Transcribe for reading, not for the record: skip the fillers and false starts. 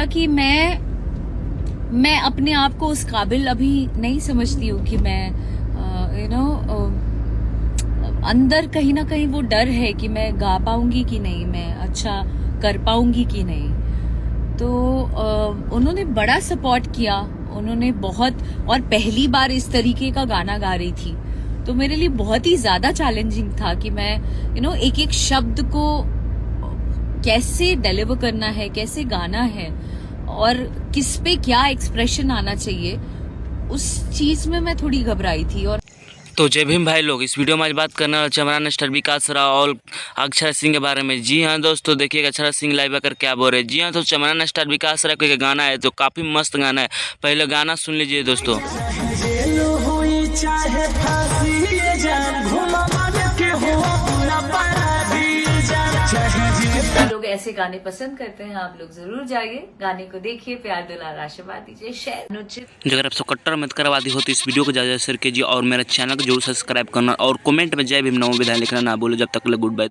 कि मैं अपने आप को उस काबिल अभी नहीं समझती हूँ कि मैं अंदर कहीं ना कहीं वो डर है कि मैं गा पाऊंगी कि नहीं, मैं अच्छा कर पाऊंगी कि नहीं। तो उन्होंने बड़ा सपोर्ट किया, उन्होंने बहुत, और पहली बार इस तरीके का गाना गा रही थी तो मेरे लिए बहुत ही ज्यादा चैलेंजिंग था कि मैं एक एक शब्द को कैसे डिलीवर करना है, कैसे गाना है और किस पे क्या एक्सप्रेशन आना चाहिए, उस चीज में मैं थोड़ी घबराई थी। और तो जय भीम भाई लोग, इस वीडियो में आज बात करना है चमरान स्टार विकास राव और अक्षरा सिंह के बारे में। जी हाँ दोस्तों, देखिएगा अक्षरा सिंह लाइव आकर क्या बोल रहे हैं। जी हाँ, तो चमरान स्टार विकास राव का गाना है जो काफ़ी मस्त गाना है, पहले गाना सुन लीजिए दोस्तों। लोग ऐसे गाने पसंद करते हैं, आप लोग जरूर जाइए, गाने को देखिए, प्यार दुलार आशीर्वाद दीजिए, शेयर अनुचित। अगर आपसे कट्टर मत करवादी हो तो इस वीडियो को ज़्यादा शेयर कीजिए और मेरे चैनल को जरूर सब्सक्राइब करना और कमेंट में जय भीम नमो विधाय लिखना ना बोलो। जब तक गुड बाय।